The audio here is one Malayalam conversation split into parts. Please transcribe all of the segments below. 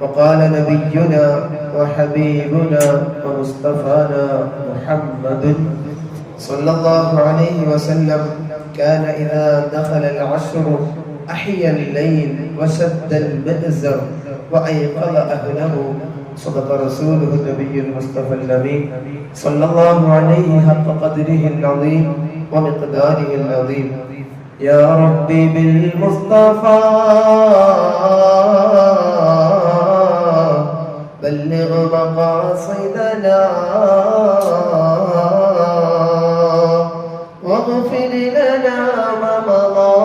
وقال نبينا وحبيبنا ومصطفانا محمد صلى الله عليه وسلم كان إذا دخل العشر أحيا الليل وشد المئزر وأيقظ أهله. صدق رسوله النبي المصطفى الأمين صلى الله عليه حق قدره العظيم ومقداره العظيم. يا ربي بالمصطفى بلغ مقاصدنا واغفر لنا ما مضى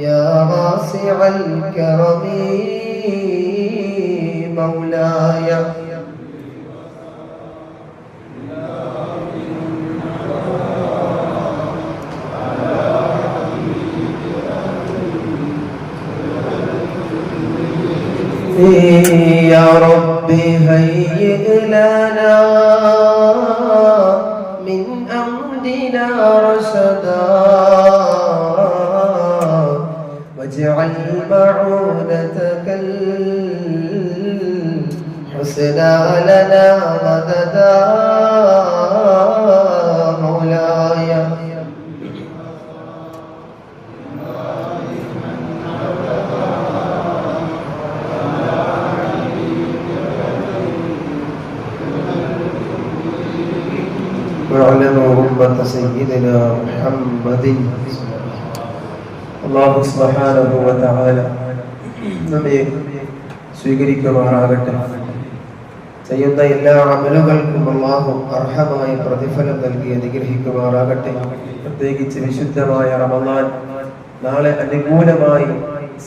يا واسع الكرم مولاي. يا ربي هيئ لنا من أمرنا رشدا واجعل معونتك الحسنى لنا مددا مولاي. واعلموا أمة سيدنا محمد. അല്ലാഹു സുബ്ഹാനഹു വ തആല നമ്മെ സ്വീകരിക്കുമാറാകട്ടെ. ചെയ്യുന്ന എല്ലാ അമലുകൾക്കും അല്ലാഹു അർഹമായ പ്രതിഫലം നൽകി അനുഗ്രഹിക്കുമാറാകട്ടെ. പ്രത്യേകിച്ച് വിശുദ്ധമായ റമദാൻ നാളെ അനുകൂലമായി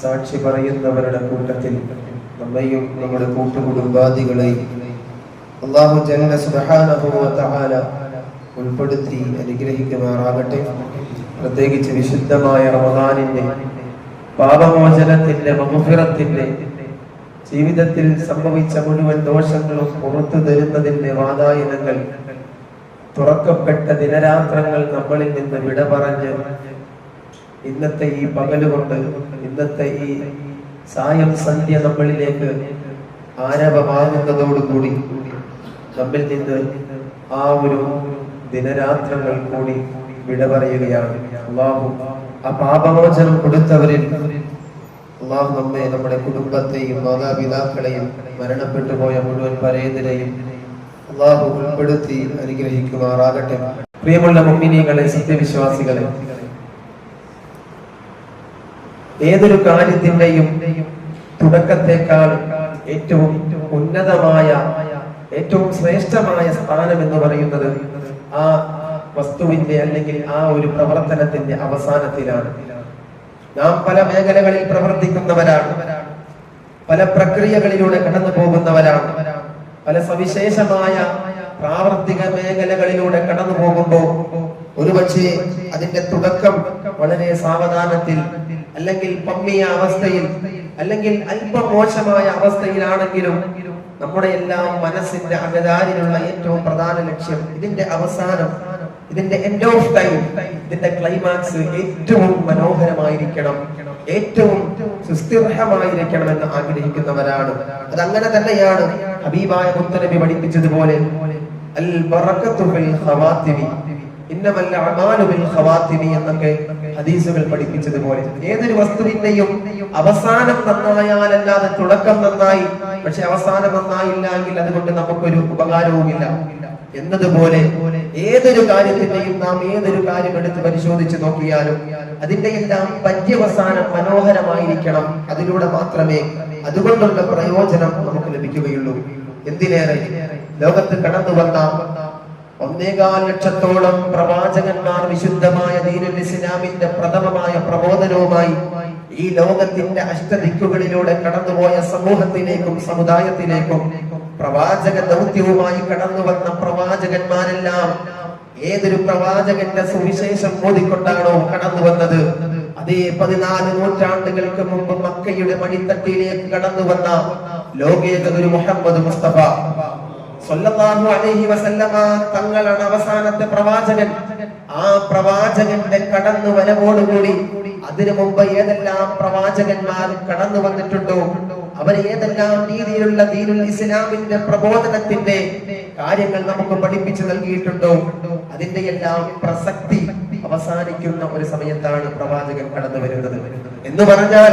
സാക്ഷി പറയുന്നവരുടെ കൂട്ടത്തിൽ നമ്മയും നമ്മുടെ കൂട്ടുകുടുംബാദികളെയും അല്ലാഹു ജല്ല സുബ്ഹാനഹു വ തആല ഉൾപ്പെടുത്തി അനുഗ്രഹിക്കുമാറാകട്ടെ. പ്രത്യേകിച്ച് വിശുദ്ധമായ റമദാനിന്റെ പാപമോചനത്തിന്റെ മഗ്ഫിറത്തിന്റെ ജീവിതത്തിൽ സംഭവിച്ച മുഴുവൻ ദോഷങ്ങളും പുറത്തു തരുന്നതിന്റെ വാതായനങ്ങൾ തുറക്കപ്പെട്ട ദിനരാത്രങ്ങൾ നമ്മളിൽ നിന്ന് വിട പറഞ്ഞ് ഇന്നത്തെ ഈ പകലുകൊണ്ട് ഇന്നത്തെ ഈ സായം സന്ധ്യ നമ്മളിലേക്ക് ആരവമാകുന്നതോടുകൂടി നമ്മിൽ നിന്ന് ആ ഒരു ദിനരാത്രങ്ങൾ കൂടി വിട പറയുകയാണ്. അല്ലാഹു ആ പാപമോചനം കൊടുത്തവരിൽ അല്ലാഹു നമ്മെ നമ്മുടെ കുടുംബത്തെയും മാതാപിതാക്കളെയും മരണപ്പെട്ടു പോയ മുഴുവൻ പരേതരെയും അല്ലാഹു ഉൾപ്പെടുത്തി അനുഗ്രഹിക്കുമാറാകട്ടെ. പ്രിയമുള്ള മുഅ്മിനീങ്ങളെ, സത്യവിശ്വാസികളെ, ഏതൊരു കാര്യത്തിന്റെയും തുടക്കത്തേക്കാൾ ഏറ്റവും ഉന്നതമായ ഏറ്റവും ശ്രേഷ്ഠമായ സ്ഥാനം എന്ന് പറയുന്നത് ആ വസ്തുവിന്റെ അല്ലെങ്കിൽ ആ ഒരു പ്രവർത്തനത്തിന്റെ അവസാനത്തിലാണ്. നാം പല മേഖലകളിൽ പ്രവർത്തിക്കുന്നവരാണ്, പല പ്രക്രിയകളിലൂടെ കടന്നു പോകുന്നവരാണ്, പല സവിശേഷമായ പ്രാവർത്തിക മേഖലകളിലൂടെ കടന്നു പോകുമ്പോൾ ഒരുപക്ഷെ അതിന്റെ തുടക്കം വളരെ സാവധാനത്തിൽ അല്ലെങ്കിൽ പമ്മിയ അവസ്ഥയിൽ അല്ലെങ്കിൽ അല്പം മോശമായ അവസ്ഥയിലാണെങ്കിലും നമ്മുടെ എല്ലാം മനസ്സിന്റെ അകതാരിലുള്ള ഏറ്റവും പ്രധാന ലക്ഷ്യം ഇതിന്റെ അവസാനം, ഇതിന്റെ എൻഡ് ഓഫ് ടൈം, ഇതിന്റെ ക്ലൈമാക്സ് ഏറ്റവും മനോഹരമായിരിക്കണം, ഏറ്റവും സുസ്ഥിരമായിരിക്കണം എന്ന് ആഗ്രഹിക്കുന്നവരാണ്. അതങ്ങനെ തന്നെയാണ് ഹബീബായ മുത്തനബി പഠിപ്പിച്ചതുപോലെ അൽ ബറകത്തു ഫിൽ ഖവാതിമി ഇന്നമൽ അഅമാലു ബിൽ ഖവാതിമി എന്നൊക്കെ ഹദീസുകൾ പഠിപ്പിച്ചതുപോലെ ഏതൊരു വസ്തുവിന്റെയും അവസാനം നന്നായാലല്ലാതെ തുടക്കം നന്നായി, പക്ഷെ അവസാനം നന്നായില്ല എങ്കിൽ അതുകൊണ്ട് നമുക്കൊരു ഉപകാരവുമില്ല എന്നതുപോലെ ഏതൊരു കാര്യത്തിന്റെയും നാം ഏതൊരു കാര്യം എടുത്ത് പരിശോധിച്ച് നോക്കിയാലും അതിന്റെ എല്ലാം പര്യവസാനം മനോഹരമായിരിക്കണം. അതിലൂടെ മാത്രമേ അതുകൊണ്ടുള്ള പ്രയോജനം നമുക്ക് ലഭിക്കുകയുള്ളൂ. എന്തിനേറെ ലോകത്ത് കടന്നു വന്ന 1.25 ലക്ഷത്തോളം പ്രവാചകന്മാർ വിശുദ്ധമായ ദീനുൽ ഇസ്ലാമിന്റെ പ്രഥമമായ പ്രബോധനവുമായി ഈ ലോകത്തിന്റെ അഷ്ടദിക്കുകളിലൂടെ കടന്നുപോയ സമൂഹത്തിലേക്കും സമുദായത്തിലേക്കും പ്രവാചക ദൗത്യവുമായി കടന്നു വന്ന പ്രവാചകന്മാരെല്ലാം ഏതൊരു പ്രവാചകന്റെ സുവിശേഷം ഓതിക്കൊണ്ടാണോ കടന്നു വന്നത്, അതേ 14 നൂറ്റാണ്ടുകൾക്ക് മുമ്പ് മക്കയുടെ മണിത്തട്ടിലേക്ക് കടന്നു വന്ന ലോകേക ഗുരു മുഹമ്മദ് മുസ്തഫ സ്വല്ലല്ലാഹു അലൈഹി വസല്ലമ തങ്ങളാണ് അവസാനത്തെ പ്രവാചകൻ. ആ പ്രവാചകന്റെ കടന്നു വരവോടുകൂടി അതിനു മുമ്പ് ഏതെല്ലാം പ്രവാചകന്മാർ കടന്നു വന്നിട്ടുണ്ടോ, അവർ ഏതെല്ലാം രീതിയിലുള്ള ദീനുൽ ഇസ്ലാമിന്റെ പ്രബോധനത്തിന്റെ കാര്യങ്ങൾ നമുക്ക് പഠിപ്പിച്ചു നൽകിയിട്ടുണ്ടോ, അതിന്റെ എല്ലാം പ്രസക്തി അവസാനിക്കുന്ന ഒരു സമയത്താണ് പ്രവാചകൻ കടന്നു വരുന്നത്. എന്ന് പറഞ്ഞാൽ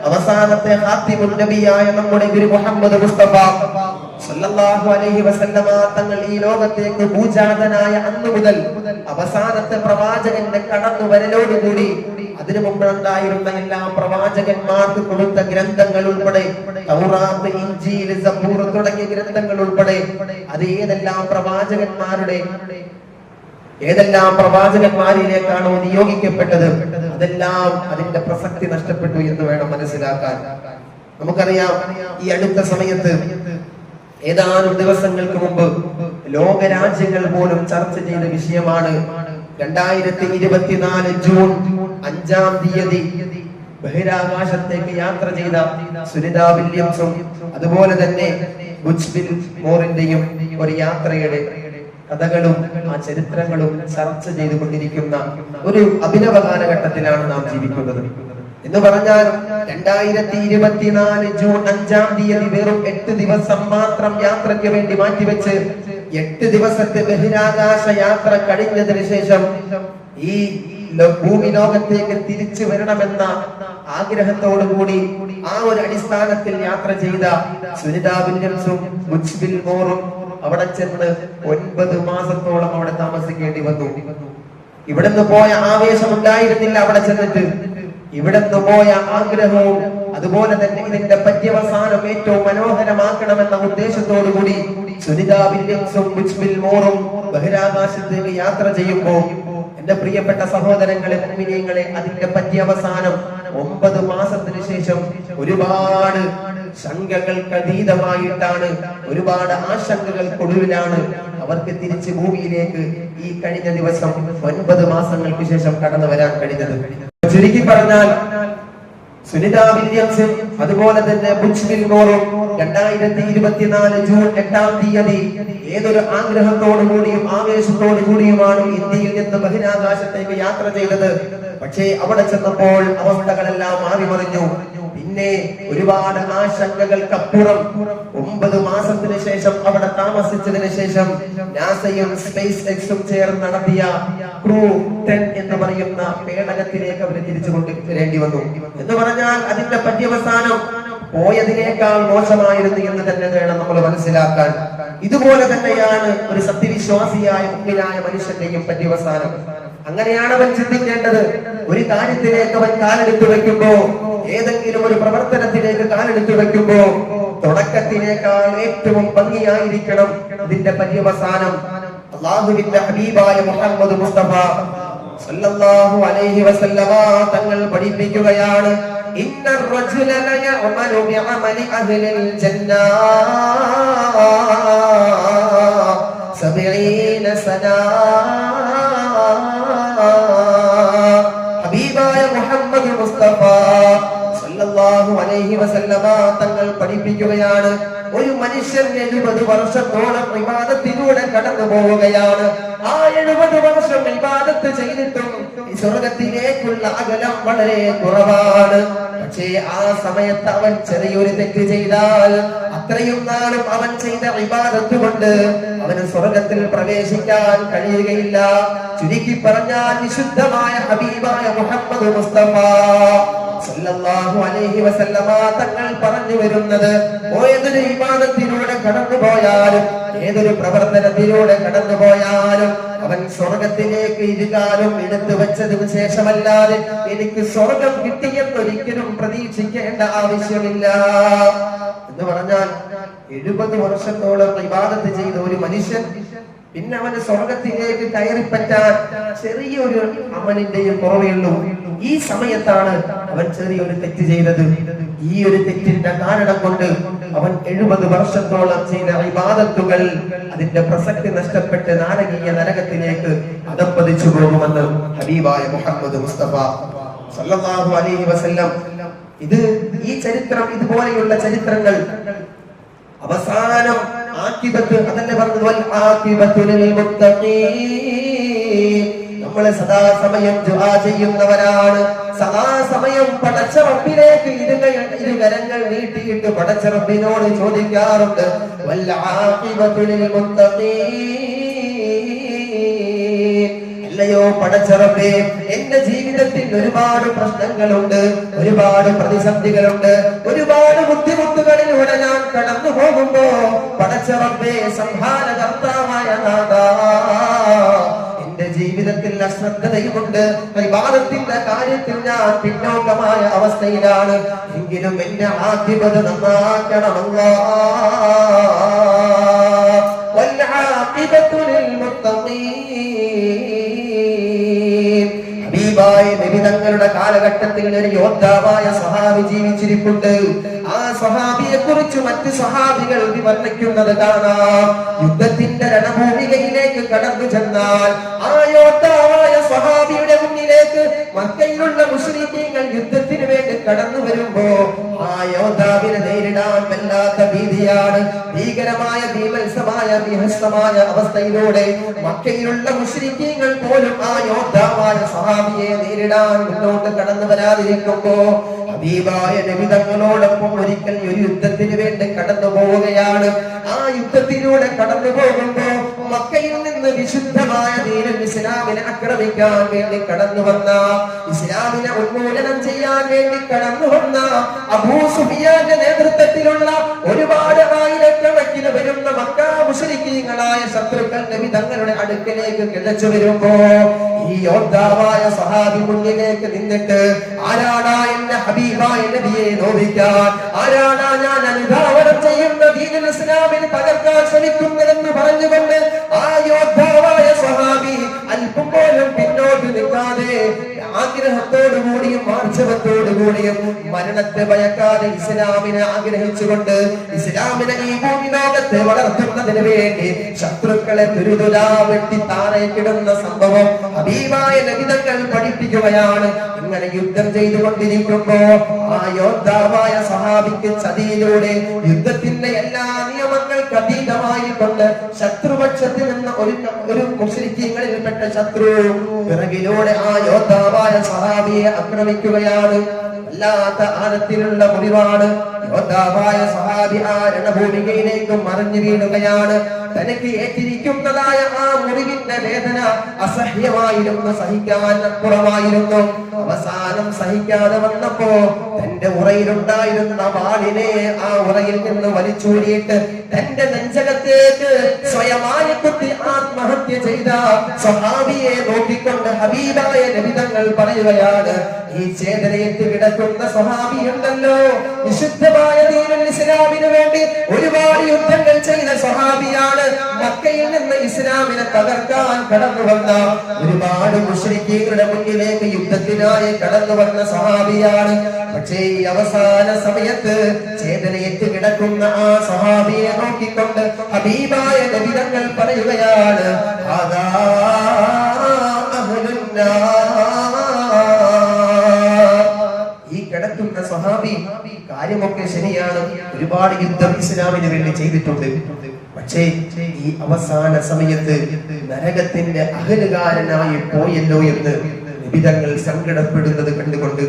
അവസാനത്തെ ഖാത്തിമുൻ നബിയായ നമ്മുടെ ഗുരു മുഹമ്മദ് മുസ്തഫ സല്ലല്ലാഹു അലൈഹി വസല്ലമ തങ്ങൾ ഈ ലോകത്തേക്ക് ഭൂജാതനായ അന്നു മുതൽ അവസാനത്തെ പ്രവാചകന്റെ കടന്നു വരലോടുകൂടി അതിനു മുമ്പുണ്ടായിരുന്ന എല്ലാ പ്രവാചകന്മാർക്ക് കൊടുത്ത ഗ്രന്ഥങ്ങൾ ഉൾപ്പെടെ തൗറാത്ത്, ഇൻജീൽ, സബൂർ തുടങ്ങിയ ഗ്രന്ഥങ്ങൾ ഉൾപ്പെടെ അത് ഏതെല്ലാം പ്രവാചകന്മാരിലേക്കാണോ നിയോഗിക്കപ്പെട്ടത്, അതെല്ലാം അതിന്റെ പ്രസക്തി നഷ്ടപ്പെട്ടു എന്ന് വേണം മനസ്സിലാക്കാൻ. നമുക്കറിയാം, ഈ അടുത്ത സമയത്ത് ഏതാനും ദിവസങ്ങൾക്ക് മുമ്പ് ലോകരാജ്യങ്ങൾ പോലും ചർച്ച ചെയ്ത വിഷയമാണ് 2024 ജൂൺ 5-ാം തീയതി ബഹിരാകാശത്തേക്ക് യാത്ര ചെയ്ത സുനിത വില്യംസും അതുപോലെ തന്നെ ബുച്ച് മോറിന്റെയും ഒരു യാത്രയുടെ കഥകളും ആ ചരിത്രങ്ങളും ചർച്ച ചെയ്തുകൊണ്ടിരിക്കുന്ന ഒരു അഭിനവ കാലഘട്ടത്തിലാണ് നാം ജീവിക്കുന്നത്. എന്ന് പറഞ്ഞാൽ 2024 ജൂൺ 5-ാം തീയതി വെറും 8 ദിവസം മാത്രം യാത്രയ്ക്ക് വേണ്ടി മാറ്റിവെച്ച് 8 ദിവസത്തെ ബഹിരാകാശ യാത്ര കഴിഞ്ഞതിന് ശേഷം ഈ ഭൂമി ലോകത്തേക്ക് തിരിച്ചു വരണമെന്ന ആഗ്രഹത്തോടുകൂടി ആ ഒരു അടിസ്ഥാനത്തിൽ യാത്ര ചെയ്ത സുനിത വില്യംസും ബുച്ച് മോറും അവിടെ ചെന്ന് 9 മാസത്തോളം അവിടെ താമസിക്കേണ്ടി വന്നു. ഇവിടുന്ന് പോയ ആവേശം ഉണ്ടായിരുന്നില്ല അവിടെ ചെന്നിട്ട്. ഇവിടുന്ന് പോയ ആഗ്രഹവും അതുപോലെ തന്നെ ഇതിന്റെ പര്യവസാനം ഏറ്റവും മനോഹരമാക്കണമെന്ന ഉദ്ദേശത്തോടു കൂടി സുനിത വില്യംസും ബുച്ച് മോറും ബഹിരാകാശത്തേക്ക് യാത്ര ചെയ്യുമ്പോൾ എന്റെ പ്രിയപ്പെട്ട സഹോദരങ്ങളെ, മുഅ്മിനീങ്ങളെ, അതിന്റെ പര്യവസാനം 9 മാസത്തിന് ശേഷം ഒരുപാട് ശങ്കകൾക്ക് അതീതമായിട്ടാണ്, ഒരുപാട് ആശങ്കകൾക്കൊടുവിലാണ് അവർക്ക് തിരിച്ച് ഭൂമിയിലേക്ക് ഈ കഴിഞ്ഞ ദിവസം 9 മാസങ്ങൾക്ക് ശേഷം കടന്നു വരാൻ കഴിഞ്ഞത്. ചുരുക്കി പറഞ്ഞാൽ സുനിത വില്യംസും അതുപോലെ തന്നെ ബുച്ച് മോറും 2024 ജൂൺ 8-ാം തീയതി ഏതൊരു ആഗ്രഹത്തോടു കൂടിയും ആവേശത്തോടു കൂടിയുമാണ് ഇന്ത്യയിൽ നിന്ന് ബഹിരാകാശത്തേക്ക് യാത്ര ചെയ്തത്. പക്ഷേ അവിടെ ചെന്നപ്പോൾ അവസ്ഥകളെല്ലാം മാറിമറിഞ്ഞു. പിന്നെ ഒരുപാട് ആശങ്കകൾക്കപ്പുറം 9 മാസത്തിന് ശേഷം അവിടെ താമസിച്ചതിന് ശേഷം നാസയും സ്പേസ് എക്സും ചേർന്ന് നടത്തിയ ക്രൂ 10 എന്ന് പറയുന്ന പേടകത്തിലേക്ക് അവർ തിരിച്ചു കൊണ്ടുവരേണ്ടി വന്നു. എന്ന് പറഞ്ഞാൽ അതിന്റെ പര്യവസാനം പോയതിനേക്കാൾ മോശമായിരുന്നു എന്ന് തന്നെ വേണം നമ്മൾ മനസ്സിലാക്കാൻ. ഇതുപോലെ തന്നെയാണ് ഒരു സത്യവിശ്വാസിയായ മുഅ്മിനായ മനുഷ്യന്റെയും പര്യവസാനം. അങ്ങനെയാണ് അവൻ ചിന്തിക്കേണ്ടത്. ഒരു കാര്യത്തിലേക്ക് അവൻ കാലെടുത്തു വെക്കുമ്പോ, ഏതെങ്കിലും ഒരു പ്രവർത്തനത്തിലേക്ക് കാലെടുത്തു വെക്കുമ്പോ തുടക്കത്തിനേക്കാൾ ഏറ്റവും ഭംഗിയായിരിക്കണം ഇതിന്റെ പര്യവസാനം. അല്ലാഹുവിന്റെ ഹബീബായ മുഹമ്മദ് മുസ്തഫ സല്ലല്ലാഹു അലൈഹി വസല്ലമ തങ്ങൾ പഠിപ്പിക്കുകയാണ്, ഇന്നർ റജുല ലയഅമലു ബിഅമലി അഹ്ലിൽ ജന്നാ 70 സനാ. ഹബീബായ മുഹമ്മദ് മുസ്തഫ സല്ലല്ലാഹു അലൈഹി വസല്ലമ തങ്ങൾ പഠിപ്പിക്കുകയാണ്, ഒരു മനുഷ്യൻ 70 വർഷത്തോളം ഇബാദത്തിലൂടെ കടന്നു പോവുകയാണ്. ആ 70 വർഷം ഇബാദത്ത് ചെയ്തിട്ടും സ്വർഗത്തിലേക്കുള്ള അകലം വളരെ കുറവാണ്. പക്ഷേ ആ സമയത്ത് അവൻ ചെറിയൊരു തെറ്റ് ചെയ്താൽ അത്രയും നാളും അവൻ ചെയ്ത ഇബാദത്ത് കൊണ്ട് അവന് സ്വർഗത്തിൽ പ്രവേശിക്കാൻ കഴിയുകയില്ല. ചുരുക്കി പറഞ്ഞാൽ വിശുദ്ധമായ ഹബീബായ മുഹമ്മദ് മുസ്തഫ സല്ലല്ലാഹു അലൈഹി വസല്ലമ തങ്ങൾ പറഞ്ഞു വരുന്നത്, ഏതൊരു ഇബാദത്തിലൂടെ കടന്നുപോയാലും ഏതൊരു പ്രവർത്തനത്തിലൂടെ കടന്നുപോയാലും അവൻ സ്വർഗത്തിലേക്ക് ഇരുകാലും എടുത്തു വെച്ചതിനു ശേഷമല്ലാതെ എനിക്ക് സ്വർഗം കിട്ടിയെന്നൊരിക്കലും പ്രതീക്ഷിക്കേണ്ട ആവശ്യമില്ല. എന്ന് പറഞ്ഞാൽ 70 വർഷത്തോളം ഇബാദത്ത് ചെയ്ത ഒരു മനുഷ്യൻ പിന്നെ അവന് സ്വർഗത്തിലേക്ക് കയറിപ്പറ്റാൻ ചെറിയൊരു അമലിന്റെയും കുറവേയുള്ളൂ. ഈ സമയത്താണ് അവൻ ചെറിയൊരു തെറ്റ് ചെയ്തത്. ഈ ഒരു തെറ്റിന്റെ കാരണം കൊണ്ട് അവൻ 70 വർഷത്തോളം ചെയ്ത ഇബാദത്തുകൾ അതിന്റെ പ്രസക്തി നഷ്ടപ്പെട്ട് നാരകീയ നരകത്തിലേക്ക് അധപ്പതിച്ചു പോകുമെന്ന് ഹബീബായ മുഹമ്മദ് മുസ്തഫ സല്ലല്ലാഹു അലൈഹി വസല്ലം. ഈ ചരിത്രം, ഇതുപോലെയുള്ള ചരിത്രങ്ങൾ അവസാനം ആഖിബത്ത് അതല്ലേ പറഞ്ഞത്, വൽ ആഖിബത്തു ലിൽ മുത്തഖീൻ, നമ്മള് സദാസമയം ദുആ ചെയ്യുന്നവരാണ്. സദാസമയം പടച്ച റബ്ബിലേക്ക് ഇരുകരങ്ങൾ നീട്ടിയിട്ട് പടച്ച റബ്ബിനോട് ചോദിക്കാറുണ്ട്, വൽ ആഖിബത്തു ലിൽ മുത്തഖീൻ. അല്ലയോ പടച്ച റബ്ബേ, എന്റെ ജീവിതത്തിൽ ഒരുപാട് പ്രശ്നങ്ങളുണ്ട്, ഒരുപാട് പ്രതിസന്ധികളുണ്ട്, ഒരുപാട് ബുദ്ധിമുട്ടുകളിലൂടെ ഞാൻ കടന്നു പോകുമ്പോ പടച്ച റബ്ബേ, സംഹാരകർത്താവായ നാഥാ, എന്റെ ജീവിതത്തിൽ അശ്രദ്ധതയുമുണ്ട്, ഇബാദത്തിന്റെ കാര്യത്തിൽ ഞാൻ പിന്നോക്കമായ അവസ്ഥയിലാണ്. എങ്കിലും എന്റെ ആഖിബത്ത് നന്നാക്കണം അല്ലാഹ്. വൽ ആഖിബത്തു ലിൽ മുത്തഖീൻ. ഹബീബായ നബി തങ്ങളുടെ കാലഘട്ടത്തിൽ ഒരു യോദ്ധാവായ സ്വഹാബി ജീവിച്ചിരിപ്പുണ്ട്. ആ സ്വഹാബിയെ കുറിച്ച് മറ്റു സ്വഹാബികൾ വിവർണിക്കുന്നത് കാണാം. യുദ്ധത്തിന്റെ രണഭൂമികയിലേക്ക് കടന്നു ചെന്നാൽ ആ യോദ്ധാവായ സ്വഹാബിയുടെ മുന്നിലേക്ക് മക്കയിലുള്ള മുസ്ലിമീങ്ങൾ യുദ്ധത്തിന് വേണ്ടി കടന്നു വരുമ്പോ ആ യോദ്ധാവിനെ നേരിടാൻ വല്ലാത്ത ഭീതിയാണ്. ഭീകരമായ ഭീമത്സമായ ബീഭത്സമായ അവസ്ഥയിലൂടെ മക്കയിലുള്ള മുസ്ലിമീങ്ങൾ പോലും ആ യോദ്ധാവായ സ്വഹാബിയെ നേരിടാൻ മുന്നോട്ട് കടന്നു വരാതിരിക്കുമ്പോ ഹബീബായ നബി തങ്ങളോടൊപ്പം ഒരിക്കൽ ഒരു യുദ്ധത്തിന് വേണ്ടി കടന്നു പോവുകയാണ്. ആ യുദ്ധത്തിലൂടെ കടന്നു പോകുമ്പോ മക്കയിൽ നിന്ന് വിശുദ്ധമായ ദീനുൽ ഇസ്ലാമിനെ ആക്രമിക്കാൻ വേണ്ടി കടന്നു വന്ന, ഇസ്ലാമിനെ ഉന്മൂലനം ചെയ്യാൻ വേണ്ടി കടന്നു വന്ന അബൂ സുഫിയാന്റെ നേതൃത്വത്തിലുള്ള ഒരുപാട് ആയിരക്കണക്കിന് വരുന്ന മക്ക മുശ്രിക്കീങ്ങളായ ശത്രുക്കൾ നബി തങ്ങളുടെ അടുക്കലേക്ക് കിടച്ചു വരുമ്പോ ഈ യോദ്ധാവായ സ്വഹാബി മുന്നിലേക്ക് നിന്നിട്ട്, ആരാടാ എന്റെ ഹബീബായ നബിയെ നോവിക്കാൻ, ആരാടാ ഞാൻ അനുധാവനം ചെയ്യുന്ന ദീനുൽ ഇസ്ലാമിനെ തകർക്കാൻ ശ്രമിക്കുന്നതെന്ന് പറഞ്ഞുകൊണ്ട് ആ യോദ്ധാവായ സ്വഹാബി അല്പം പോലും പിന്നോട്ട് നിൽക്കാതെ ആഗ്രഹത്തോടുകൂടിയും ആർജവത്തോടുകൂടിയും മരണത്തെ ഭയക്കാതെ ഇസ്ലാമിനെ ആഗ്രഹിച്ചുകൊണ്ട് ഇസ്ലാമിനെ ഈ ഭൂമി ലോകത്തെ വളർത്തുന്നതിന് വേണ്ടി ശത്രുക്കളെ തുരുതുരാ വെട്ടി താഴേക്കിടുന്ന സംഭവം ഹബീബായ നബി തങ്ങൾ പഠിപ്പിക്കുകയാണ്. ഇങ്ങനെ യുദ്ധം ചെയ്തുകൊണ്ടിരിക്കുമ്പോ ആ യോദ്ധാവായ സ്വഹാബിക്ക് ചതിയിലൂടെ യുദ്ധത്തിന്റെ എല്ലാ നിയമങ്ങൾക്ക് അതീതമായി കൊണ്ട് ശത്രുപക്ഷത്തിൽ നിന്ന് ഒരു മുസ്ലിമീങ്ങളിൽപ്പെട്ട ശത്രു പിറകിലൂടെ ആ യോദ്ധാവായ സ്വഹാബിയെ ആക്രമിക്കുകയാണ്. വല്ലാത്ത ആഴത്തിലുള്ള മുറിവാണ്. യോദ്ധാവായ സ്വഹാബി ആ രണഭൂമികയിലേക്ക് മറിഞ്ഞു വീഴുകയാണ്. തനിക്ക് ഏറ്റിരിക്കുന്നതായ ആ മുറിവിന്റെ വേദന അസഹ്യമായിരുന്നു, സഹിക്കാൻ അപ്പുറമായിരുന്നു. അവസാനം സഹിക്കാതെ വന്നപ്പോ തന്റെ ഉറയിലുണ്ടായിരുന്ന വാളിനെ ആ ഉറയിൽ നിന്ന് വലിച്ചൂരിയിട്ട് തന്റെ നെഞ്ചകത്തേക്ക് സ്വയമായി കുത്തി ആത്മഹത്യ ചെയ്ത സ്വഹാബിയെ നോക്കിക്കൊണ്ട് ഹബീബായ നബി തങ്ങൾ പറയുകയാണ്, ഈ ചേതനയേറ്റ് കിടക്കുന്ന സ്വഹാബിയുണ്ടല്ലോ, വിശുദ്ധമായ ദീനുൽ ഇസ്ലാമിന് വേണ്ടി ഒരുപാട് യുദ്ധങ്ങൾ ചെയ്ത സ്വഹാബിയാണ്. മക്കയിൽ നിന്ന് ഇസ്ലാമിനെ തകർക്കാൻ കടന്നു വന്ന ഒരുപാട് മുശ്രിക്കീങ്ങളുടെ മുന്നിലേക്ക് യുദ്ധത്തിനായി കടന്നു വന്ന സ്വഹാബിയാണ്. പക്ഷേ ഈ അവസാന സമയത്ത് ചേതനയേറ്റ് കിടക്കുന്ന ആ സ്വഹാബിയെ നോക്കിക്കൊണ്ട് ഹബീബായ നബി തങ്ങൾ പറയുകയാണ്, അതാ ഈ കിടക്കുന്ന സ്വഹാബി കാര്യമൊക്കെ ശരിയാണ്, ഒരുപാട് യുദ്ധം ഇസ്ലാമിന് വേണ്ടി ചെയ്തിട്ടുണ്ട്. പക്ഷേ ഈ അവസാന സമയത്ത് നരകത്തിന്റെ അഹലുകാരനായി പോയല്ലോ എന്ന് നബി തങ്ങൾ സങ്കടപ്പെടുന്നത് കണ്ടുകൊണ്ട്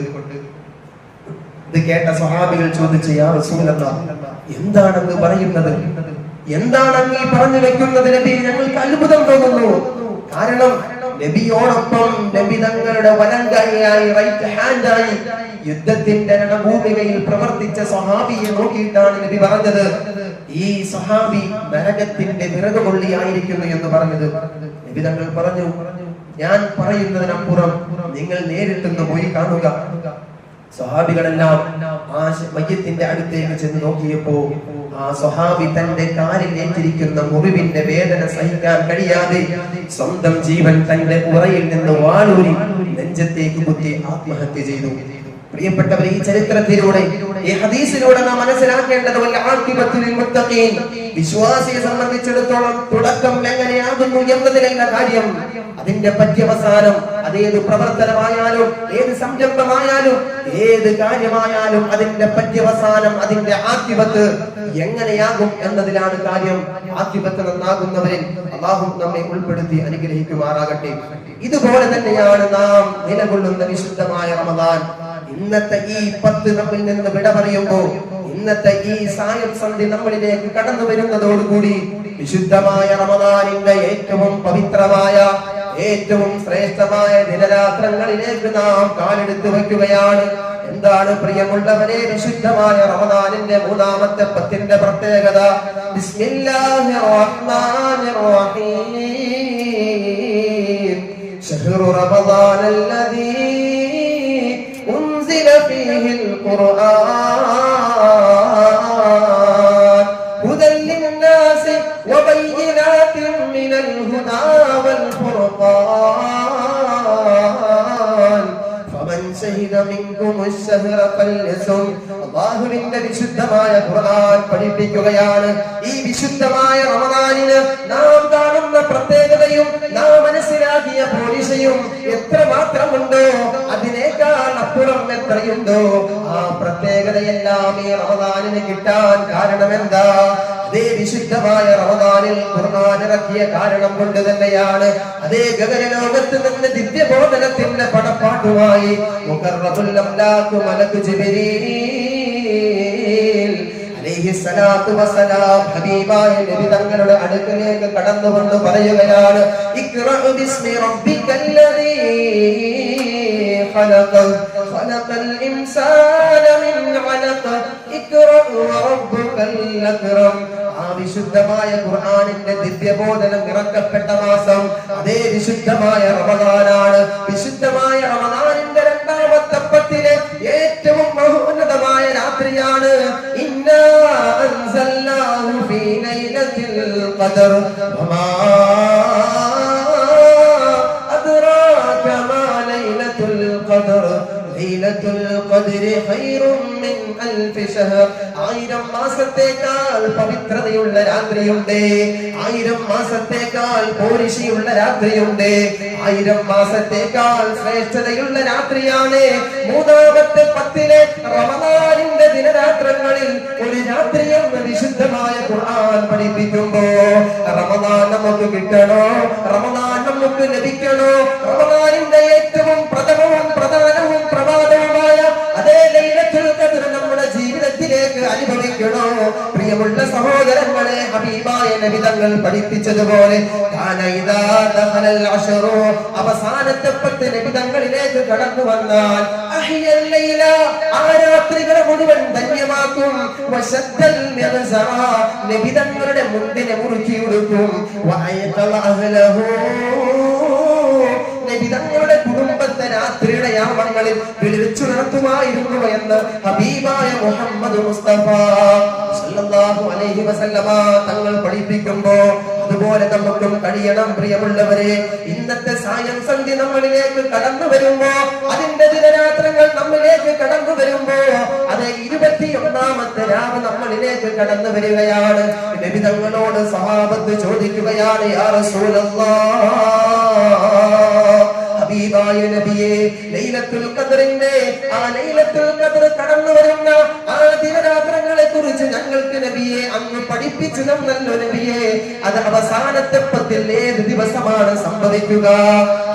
ഇത് കേട്ട സ്വഹാബികൾ ചോദിച്ചു, യാ റസൂലല്ലാഹ്, എന്താണെന്ന് പറയുന്നത്? എന്താണ് അങ്ങ് പറഞ്ഞു വെക്കുന്നത് നബി? ഞങ്ങൾക്ക് അത്ഭുതം തോന്നുന്നു. കാരണം നബിയോടൊപ്പം നബി തങ്ങളുടെ വലങ്കൈയായി, റൈറ്റ് ഹാൻഡായി യുദ്ധത്തിന്റെ രണഭൂമികയിൽ പ്രവർത്തിച്ച സ്വഹാബിയെ നോക്കിയിട്ടാണ് നബി പറഞ്ഞത്, ഈ സ്വഹാബി നരകത്തിന്റെ വിറകുകൊള്ളിയായിരിക്കുന്നു എന്ന് പറഞ്ഞത്. നബി തങ്ങൾ പറഞ്ഞു, ഞാൻ പറയുന്നതിനപ്പുറം നിങ്ങൾ നേരിട്ടൊന്ന് പോയി കാണുക. സ്വഹാബികളെല്ലാം ആ മയ്യത്തിന്റെ അടുത്തേക്ക് ചെന്ന് നോക്കിയപ്പോ ആ സ്വഹാബി തന്റെ കാലിൽ ഏറ്റിരിക്കുന്ന മുറിവിന്റെ വേദന സഹിക്കാൻ കഴിയാതെ സ്വന്തം ജീവൻ തന്റെ ഉറയിൽ നിന്ന് വാളൂരി നെഞ്ചത്തേക്ക് കുത്തി ആത്മഹത്യ ചെയ്തു. പ്രിയപ്പെട്ടവരെ, ഈ ചരിത്രത്തിലൂടെ, ഈ ഹദീസിലൂടെ നാം മനസ്സിലാക്കേണ്ടത് വിശ്വാസിയെ സംബന്ധിച്ചിടത്തോളം തുടക്കം എങ്ങനെയാകുന്നു എന്നതിലല്ല കാര്യം, അതിന്റെ പര്യവസാനം, അതേത് പ്രവർത്തനമായാലും, ഏത് സംരംഭമായാലും, ഏത് കാര്യമായാലും അതിന്റെ പര്യവസാനം, അതിന്റെ ആഖിബത്ത് എങ്ങനെയാകും എന്നതിലാണ് കാര്യം. ആഖിബത്ത് നന്നാകുന്നവരിൽ അല്ലാഹു നമ്മെ ഉൾപ്പെടുത്തി അനുഗ്രഹിക്കുമാറാകട്ടെ. ഇതുപോലെ തന്നെയാണ് നാം നിലകൊള്ളുന്ന വിശുദ്ധമായ റമദാൻ. ഇന്നത്തെ ഈ 10 നമ്മിൽ നിന്ന് വിട പറയുമ്പോൾ, ഇന്നത്തെ ഈ സായം സന്ധി നമ്മളിലേക്ക് കടന്നു വരുന്നതോടുകൂടി വിശുദ്ധമായ റമദാനിന്റെ ഏറ്റവും പവിത്രമായ, ഏറ്റവും ശ്രേഷ്ഠമായ ദിനരാത്രങ്ങളിലേക്ക് നാം കാലെടുത്ത് വയ്ക്കുകയാണ്. എന്താണ് പ്രിയമുള്ളവരെ വിശുദ്ധമായ റമദാനിന്റെ 3ാമത്തെ 10ന്റെ പ്രത്യേകത? ബിസ്മില്ലാഹിർ റഹ്മാനിർ റഹീം. ശഹ്റു റമദാനല്ലദീ ഉൻസില ഫീഹിൽ ഖുർആൻ ഹുദൻ ലിന്നാസി വബയ്യിനാതിൻ മിനൽ ഹുദാ വൽ ഫുർഖാൻ ഫമൻ ശഹിദ മിൻകും അശ്ശഹ്റ ഫൽയസും. അല്ലാഹുവിന്റെ വിശുദ്ധമായ ഖുർആൻ പഠിപ്പിക്കുകയാണ്. ഈ വിശുദ്ധമായ റമദാനിന് നാം കാണുന്ന പ്രത്യേകതയും നാം മനസ്സിലാക്കിയ പോലീസയും എത്ര മാത്രമുണ്ടോ അതിനേക്കാൾ അപ്പുറം എത്രയുണ്ടോ ആ പ്രത്യേകതയെല്ലാം ഈ റമദാനിന് കിട്ടാൻ കാരണം എന്താ? അതേ വിശുദ്ധമായ റമദാനിൽ ഖുർആൻ ഇറക്കിയ കാരണം കൊണ്ട് തന്നെയാണ്. അതേ ഗഗനലോകത്ത് നിന്ന് ദിവ്യബോധനത്തിന്റെ പടപ്പാട്ടുമായി മുഖറബുൽ അംലാഖ് മലക്ക് ജിബ്രീൽ അലൈഹിസ്സലാത്തു വസ്സലാം ഹബീബായ നബി തങ്ങളുടെ അടുക്കലേക്ക് കടന്നു വന്ന് പറയുകയാണ്, ഇഖ്റ ബിസ്മി റബ്ബിക്കല്ലദീ ഖലഖൽ ഇൻസാന മിൻ അലഖ് ഇഖ്റ വറബ്ബുകൽ അക്രം. ആ വിശുദ്ധമായ ഖുർആനിന്റെ ദിവ്യബോധനം ഇറക്കപ്പെട്ട മാസം അതേ വിശുദ്ധമായ റമദാനാണ്. വിശുദ്ധമായ റമദാനിന്റെ 2ാമത്തെ 10ലെ ഏറ്റവും മഹോന്നതമായ രാത്രിയാണ്. ഇന്നാ അൻസൽനാഹു ഫീ ലൈലത്തിൽ ഖദർ വമാ അദ്റാക മാ ലൈലത്തുൽ ഖദർ ലൈലത്തുൽ ഖദ്രി ഖൈറും മിൻ അൽഫി ശഹർ. 1000 മാസത്തേക്കാൾ പവിത്രതയുള്ള രാത്രിയുണ്ട്. 1000 മാസത്തേക്കാൾ പോരിശിയുള്ള രാത്രിയുണ്ട്. 1000 മാസത്തേക്കാൾ ശ്രേഷ്ഠതയുള്ള രാത്രിയാണ് 3ാമത്തെ 10ലെ റമദാനിന്റെ ദിനരാത്രങ്ങളിൽ ഒരു രാത്രിയെന്ന് വിശുദ്ധമായ ഖുർആൻ പഠിപ്പിക്കുമ്പോ റമദാൻ നമുക്ക് കിട്ടണോ, റമദാൻ നമുക്ക് ലഭിക്കണോ, റമദാനിന്റെ ഏറ്റവും പ്രഥമവും പ്രധാനവും പ്രഭാതവുമായ അതേ ലൈലത്തുൽ ഖദ്ർ നമ്മുടെ ജീവിതത്തിലേക്ക് അനുഭവിക്കണോ? പ്രിയമുള്ള സഹോദരങ്ങളെ, ഹബീബായ നബി തങ്ങൾ പഠിപ്പിച്ചതുപോലെ അവസാനത്തെ 10 നബി തങ്ങളിലേക്ക് കടന്നു വന്നാൽ ആ രാത്രികളെ മുഴുവൻ ധന്യമാക്കും. നബി തങ്ങളുടെ മുണ്ടിനെ മുറുക്കി ഉടുക്കും. നബി തങ്ങളുടെ കുടുംബത്തെ രാത്രിയുടെ യാമങ്ങളിൽ വിളിച്ചു നടത്തുമായിരുന്നു എന്ന് ഹബീബായ മുഹമ്മദ് മുസ്തഫ സല്ലല്ലാഹു അലൈഹി വസല്ലമ തങ്ങൾ പഠിപ്പിക്കുമ്പോ അതുപോലെ നമുക്കും കഴിയണം. പ്രിയമുള്ളവരെ, ഇന്നത്തെ സായം സന്ധ്യ നമ്മളിലേക്ക് കടന്നു വരുമ്പോ, അതിന്റെ ദിനരാത്രങ്ങൾ നമ്മളിലേക്ക് കടന്നു വരുമ്പോ, അത് 21ാമത്തെ രാവ് നമ്മളിലേക്ക് കടന്നു വരികയാണ്. നബി തങ്ങളോട് സഹാബത്ത് ചോദിക്കുകയാണ്, യാ റസൂലല്ലാഹ്, ഹബീബായ നബിയെ, ലൈലത്തുൽ ഖദ്റിന്റെ ആ ലൈലത്തുൽ ഖദ്ർ കടന്നു വരുന്ന ആ ദിനരാത്രങ്ങളെ കുറിച്ച് ഞങ്ങൾക്ക് നബിയെ അങ്ങ് പഠിപ്പിച്ചു തന്നല്ലോ നബിയെ. അത് അവസാനത്തെ 10ൽ ഏത് ദിവസമാണ് സംഭവിക്കുക?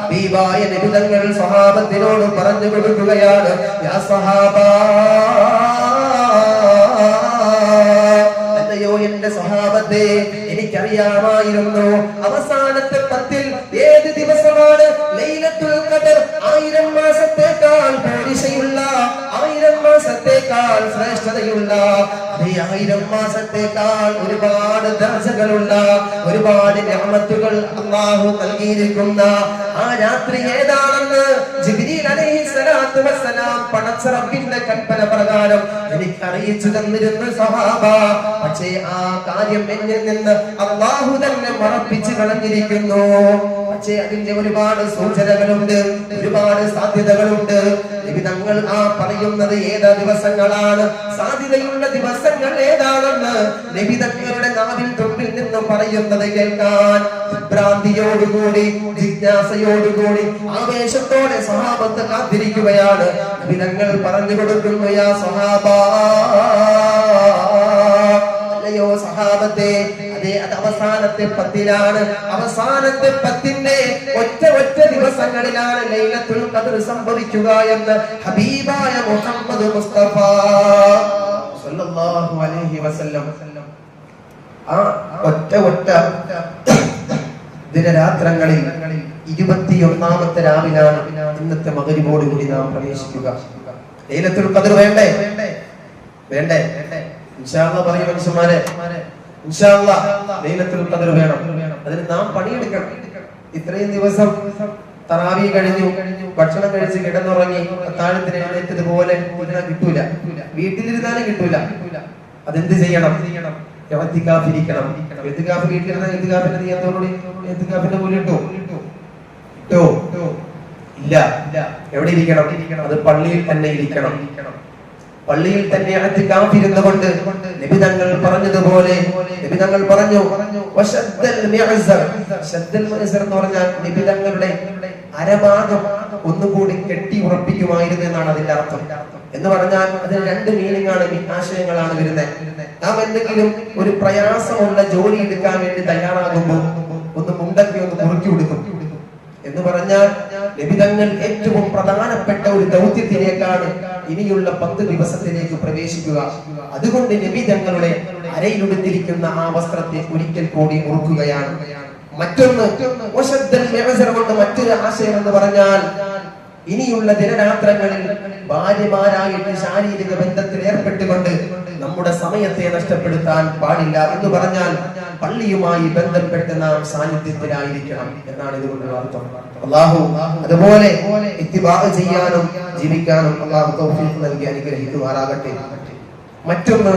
ഹബീബായ നബി തങ്ങൾ സ്വഹാബത്തിനോട് പറഞ്ഞു കൊടുക്കുകയാണ്, യാ സ്വഹാബാ, അല്ലയോ എന്റെ സ്വഹാബത്തെ, എനിക്കറിയാമായിരുന്നു അവസാനത്തെ 10ൽ ഏത് ദിവസമാണ് ലൈലത്തുൽ ഖദ്ർ. 1000 മാസത്തേക്കാൾ പോരിശയുള്ള, 1000 മാസത്തേക്കാൾ ശ്രേഷ്ഠതയുള്ള, 1000 മാസത്തേക്കാൾ ഒരുപാട് ദർജകളുള്ള, ഒരുപാട് നിഅമത്തുകൾ അല്ലാഹു നൽകിയിരിക്കുന്ന ആ രാത്രി ഏതാണെന്ന് ജിബ്രീൽ അലൈഹിസ്സലാത്തു വസ്സലാം പടച്ച റബ്ബിന്റെ കൽപ്പന പ്രകാരം എനിക്ക് അറിയിച്ചു തന്നിരുന്നു സഹാബ. പക്ഷേ ആ കാര്യം എന്നിൽ നിന്ന് അല്ലാഹു തന്നെ മറപ്പിച്ചു കളഞ്ഞിരിക്കുന്നു. പക്ഷേ അതിന്റെ ഒരുപാട് സൂചനകളുണ്ട്, ഒരുപാട് സാധ്യതകളുണ്ട്. നബി തങ്ങൾ ആ പറയുന്നത് ഏതാ ദിവസങ്ങളാണ്, സാധ്യതയുള്ള ദിവസങ്ങൾ ഏതാണെന്ന് നബി തങ്ങളുടെ നാവിൽ തുമ്പിൽ നിന്നും പറയുന്നത് കേൾക്കാൻ ഭ്രാന്തിയോടുകൂടി, ജിജ്ഞാസയോടുകൂടി, ആവേശത്തോടെ സ്വഹാബത്ത് കാത്തിരിക്കുകയാണ്. നബി തങ്ങൾ പറഞ്ഞു കൊടുക്കുന്നു, യാ സ്വഹാബാ, അല്ലയോ സഹാബത്തെ, അതേ അത് അവസാനത്തെ 10-ലാണ്. അവസാനത്തെ 10-ന്റെ ഒറ്റ ദിവസങ്ങളിലാണ് ലൈലത്തുൽ ഖദ്ർ സംഭവിക്കുക എന്ന് ഹബീബായ മുഹമ്മദ് മുസ്തഫ സല്ലല്ലാഹു അലൈഹി വസല്ലം ആ ഒറ്റ ദിനരാത്രങ്ങളിൽ 21-ാമത്തെ രാവിലാണ് ഇന്നത്തെ മഗ്‌രിബോട് കൂടി നാം പ്രവേശിക്കുക. ലൈലത്തുൽ ഖദ്ർ വേണ്ടേ? ഇൻഷാ അല്ലാഹ് പറയും മനുഷ്യന്മാരെ, ഇൻഷാ അല്ലാഹ് ലൈലത്തുൽ ഖദ്ർ വേണം. അതിന് നാം പണിയെടുക്കണം. ഇത്രയും ദിവസം തറാവീഹ് കഴിഞ്ഞു, ഭക്ഷണം കഴിച്ച് കിടന്നുറങ്ങി, അത്താഴത്തിന് എഴുന്നേറ്റതുപോലെ കിട്ടൂല, വീട്ടിലിരുന്നാലും കിട്ടൂല. അതെന്ത് ചെയ്യണം? ഇഅ്തികാഫിരിക്കണം. ഇഅ്തികാഫ് വീട്ടിലിരുന്ന ഇഅ്തികാഫിന്റെ നിയത്തോടുകൂടി ഇഅ്തികാഫിന്റെ കൂലി കിട്ടോ? ഇല്ല. എവിടെ ഇരിക്കണം? അത് പള്ളിയിൽ തന്നെ ഇരിക്കണം. പള്ളിയിൽ തന്നെ ഇഅ്തികാഫിരുന്നുകൊണ്ട് നബി തങ്ങൾ പറഞ്ഞതുപോലെ നബി തങ്ങൾ പറഞ്ഞു, വശദ്ദൽ മിഅ്സർ. ശദ്ദൽ മിഅ്സർ എന്ന് പറഞ്ഞാൽ നബി തങ്ങളുടെ അരഭാഗം ഒന്നുകൂടി കെട്ടി ഉറപ്പിക്കുമായിരുന്നു എന്നാണ് അതിന്റെ അർത്ഥം. എന്ന് പറഞ്ഞാൽ അതിന് 2 മീനിങ് ആണ്, ആശയങ്ങളാണ് വരുന്നത്. നാം എന്തെങ്കിലും ഒരു പ്രയാസമുള്ള ജോലി എടുക്കാൻ വേണ്ടി തയ്യാറാകുമ്പോൾ ഒന്ന് മുണ്ടക്കി ഒന്ന് മുറുക്കി കൊടുക്കും എന്ന് പറഞ്ഞാൽ നബി തങ്ങൾ ഏറ്റവും പ്രധാനപ്പെട്ട ഒരു ദൗത്യത്തിലേക്കാണ് ഇനിയുള്ള 10 ദിവസത്തിലേക്ക് പ്രവേശിക്കുക. അതുകൊണ്ട് നബി തങ്ങളുടെ അരയിലുടുത്തിരിക്കുന്ന ആ വസ്ത്രത്തെ ഒരിക്കൽ കൂടി മുറുക്കുകയാണ്. മറ്റൊന്ന് കൊണ്ട് മറ്റൊരു ആശയം എന്ന് പറഞ്ഞാൽ ഇനിയുള്ള ദിനരാത്രങ്ങളിൽ ഭാര്യമാരായിട്ട് ശാരീരിക ബന്ധത്തിൽ ഏർപ്പെട്ടുകൊണ്ട് നമ്മുടെ സമയത്തെ നഷ്ടപ്പെടുത്താൻ പാടില്ല. എന്ന് പറഞ്ഞാൽ പള്ളിയുമായി ബന്ധപ്പെട്ട് നാം സാന്നിധ്യത്തിലായിരിക്കണം എന്നാണ് ഇതുകൊണ്ടുള്ള അർത്ഥം. അല്ലാഹു അതുപോലെ ഇത്തിബാഅ് ചെയ്യാനും ജീവിക്കാനും അല്ലാഹു തൗഫീഖ് നൽകി അനുഗ്രഹിക്കുമാറാകട്ടെ. മറ്റൊന്ന്,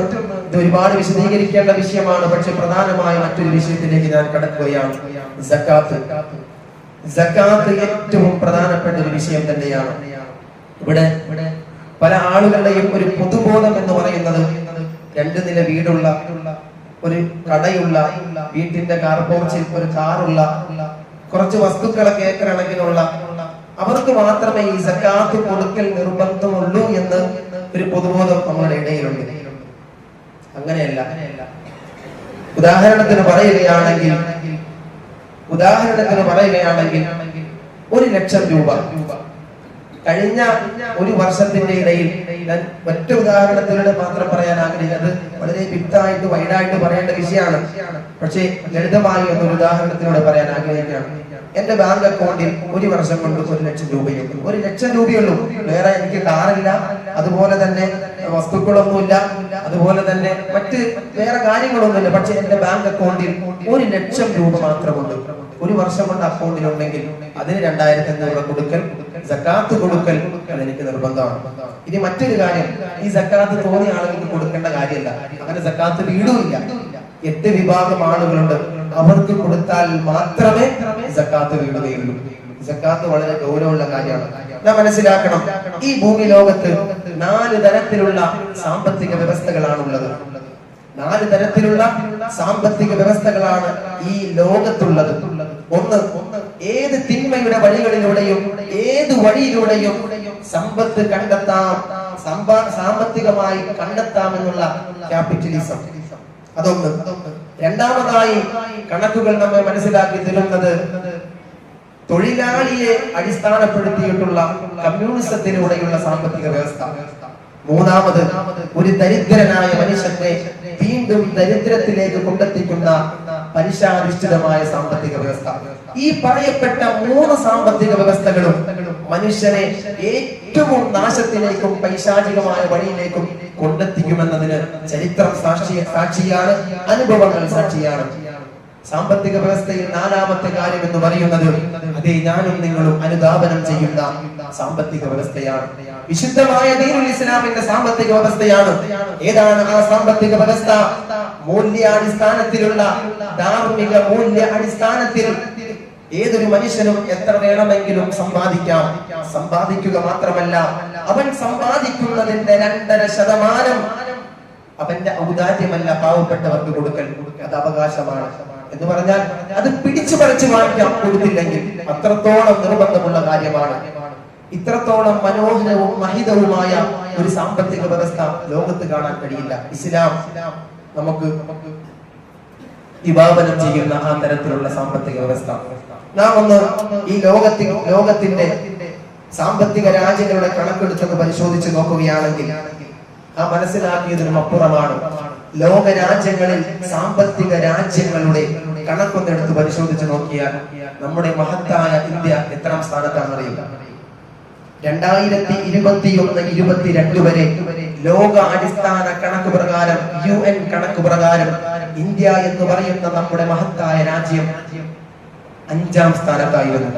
ഇത് ഒരുപാട് വിശദീകരിക്കേണ്ട വിഷയമാണ്, പക്ഷെ പ്രധാനമായ മറ്റൊരു വിഷയത്തിലേക്ക് ഞാൻ കടക്കുകയാണ്. സക്കാത്ത് ഏറ്റവും പ്രധാനപ്പെട്ട ഒരു വിഷയം തന്നെയാണ്. ഇവിടെ പല ആളുകളുടെയും ഒരു പൊതുബോധം എന്ന് പറയുന്നത് 2 നില വീടുള്ള, ഒരു കടയുള്ള, വീട്ടിന്റെ കാർപോർച്ചിൽ ഒരു കാറുള്ള, കുറച്ച് വസ്തുക്കളൊക്കെ ഏക്കറണക്കിനുള്ള അവർക്ക് മാത്രമേ ഈ സക്കാത്ത് കൊടുക്കൽ നിർബന്ധമുള്ളൂ എന്ന് ഒരു പൊതുബോധം നമ്മുടെ ഇടയിലുണ്ട്. അങ്ങനെയല്ല. ഉദാഹരണത്തിന് പറയുകയാണെങ്കിൽ 1 ലക്ഷം രൂപ കഴിഞ്ഞ ഒരു വർഷത്തിന്റെ ഇടയിൽ, ഞാൻ മറ്റു ഉദാഹരണത്തിലൂടെ മാത്രം പറയാൻ ആഗ്രഹിക്കുന്നത് വളരെ വിത്തായിട്ട് വൈഡായിട്ട് പറയേണ്ട വിഷയമാണ്, പക്ഷേ ലളിതമായി ഒരു ഉദാഹരണത്തിലൂടെ പറയാൻ ആഗ്രഹിക്കുകയാണ്. എന്റെ ബാങ്ക് അക്കൗണ്ടിൽ ഒരു വർഷം കൊണ്ട് 1 ലക്ഷം രൂപയുള്ളൂ. 1 ലക്ഷം രൂപയുള്ളൂ. വേറെ എനിക്ക് കാറില്ല, അതുപോലെ തന്നെ വസ്തുക്കളൊന്നുമില്ല, അതുപോലെ തന്നെ മറ്റ് വേറെ കാര്യങ്ങളൊന്നുമില്ല. പക്ഷെ എന്റെ ബാങ്ക് അക്കൗണ്ടിൽ 1 ലക്ഷം രൂപ മാത്രമുണ്ട്. ഒരു വർഷം കൊണ്ട് അക്കൗണ്ടിൽ ഉണ്ടെങ്കിൽ അതിന് 2500 കൊടുക്കൽ, സക്കാത്ത് കൊടുക്കൽ അതെനിക്ക് നിർബന്ധമാണ്. ഇനി മറ്റൊരു കാര്യം, ഈ സക്കാത്ത് തോന്നിയ ആളുകൾക്ക് കൊടുക്കേണ്ട കാര്യമല്ല. അങ്ങനെ സക്കാത്ത് വീടുമില്ല. 8 വിഭാഗം ആളുകളുണ്ട്. അവർക്ക് കൊടുത്താൽ മാത്രമേ സക്കാത്ത് വീടുകയുള്ളൂ. സക്കാത്ത് വളരെ ഗൗരവമുള്ള കാര്യമാണ്. നാം മനസ്സിലാക്കണം, ഈ ഭൂമി ലോകത്ത് 4 തരത്തിലുള്ള സാമ്പത്തിക വ്യവസ്ഥകളാണുള്ളത്. 4 തരത്തിലുള്ള സാമ്പത്തിക വ്യവസ്ഥകളാണ് ഈ ലോകത്തുള്ളത്. ഒന്ന്, ഏത് തിന്മയുടെ വഴികളിലൂടെയും ഏത് വഴിയിലൂടെയും സമ്പത്ത് കണ്ടെത്താം, സാമ്പത്തികമായി കണ്ടെത്താമെന്നുള്ള ക്യാപിറ്റലിസം. അതൊന്ന്. രണ്ടാമതായി കണക്കുകൾ നമ്മെ മനസ്സിലാക്കി തരുന്നത് തൊഴിലാളിയെ അടിസ്ഥാനപ്പെടുത്തിയിട്ടുള്ള കമ്മ്യൂണിസത്തിലൂടെയുള്ള സാമ്പത്തിക വ്യവസ്ഥ. മൂന്നാമത്, ഒരു ദരിദ്രനായ മനുഷ്യനെ വീണ്ടും ദരിദ്രത്തിലേക്ക് കൊണ്ടെത്തിക്കുന്ന പലിശാധിഷ്ഠിതമായ സാമ്പത്തിക വ്യവസ്ഥ. ഈ പറയപ്പെട്ട 3 സാമ്പത്തിക വ്യവസ്ഥകളും മനുഷ്യനെ ഏറ്റവും നാശത്തിലേക്കും പൈശാചികമായ വഴിയിലേക്കും കൊണ്ടെത്തിക്കുമെന്നതിന് ചരിത്രം സാക്ഷിയാണ്, അനുഭവങ്ങൾ സാക്ഷിയാണ്. സാമ്പത്തിക വ്യവസ്ഥയിൽ 4ാമത്തെ കാര്യം എന്ന് പറയുന്നത് അതേ ഞാനും നിങ്ങളും അനുധാവനം ചെയ്യുന്ന സാമ്പത്തിക വ്യവസ്ഥയാണ്. വിശുദ്ധമായ ദീനുൽ ഇസ്ലാമിന്റെ സാമ്പത്തിക വ്യവസ്ഥയാണ്. ഏതാണ് ആ സാമ്പത്തിക വ്യവസ്ഥ? മൂല്യാടിസ്ഥാനത്തിലുള്ള, ധാർമ്മിക മൂല്യ അടിസ്ഥാനത്തിൽ ഏതൊരു മനുഷ്യനും എത്ര വേണമെങ്കിലും സമ്പാദിക്കാം. സമ്പാദിക്കുക മാത്രമല്ല, അവൻ സമ്പാദിക്കുന്നതിന്റെ 2.5% അവന്റെ ഔദാര്യമല്ല പാവപ്പെട്ടവർക്ക് കൊടുക്കൽ, അത് അവകാശമാണ്. എന്ന് പറഞ്ഞാൽ അത് പിടിച്ചു പറിച്ചു വാങ്ങിക്കാം കൊടുത്തില്ലെങ്കിൽ. അത്രത്തോളം നിർബന്ധമുള്ള കാര്യമാണ്. ഇത്രത്തോളം മനോഹരവും മഹിതവുമായ ഒരു സാമ്പത്തിക വ്യവസ്ഥ ലോകത്ത് കാണാൻ കഴിയില്ല. ഇസ്ലാം നമുക്ക് വിഭാവനം ചെയ്യുന്ന ആ തരത്തിലുള്ള സാമ്പത്തിക വ്യവസ്ഥ നാം ഒന്ന് ഈ ലോകത്തിന്റെ സാമ്പത്തിക രാജ്യങ്ങളുടെ കണക്കെടുത്തൊന്ന് പരിശോധിച്ച് നോക്കുകയാണെങ്കിൽ ആ മനസ്സിലാക്കിയതിനും അപ്പുറമാണ്. ലോക രാജ്യങ്ങളിൽ സാമ്പത്തിക രാജ്യങ്ങളുടെ കണക്കൊന്നെടുത്ത് പരിശോധിച്ച് നോക്കിയാൽ നമ്മുടെ മഹത്തായ ഇന്ത്യ എത്രാം സ്ഥാനത്താണെന്നറിയില്ല. 2021-22 വരെ ലോക അടിസ്ഥാന കണക്ക് പ്രകാരം, UN കണക്ക് പ്രകാരം ഇന്ത്യ എന്ന് പറയുന്ന നമ്മുടെ മഹത്തായ രാജ്യം 5ാം സ്ഥാനത്തായിരുന്നു.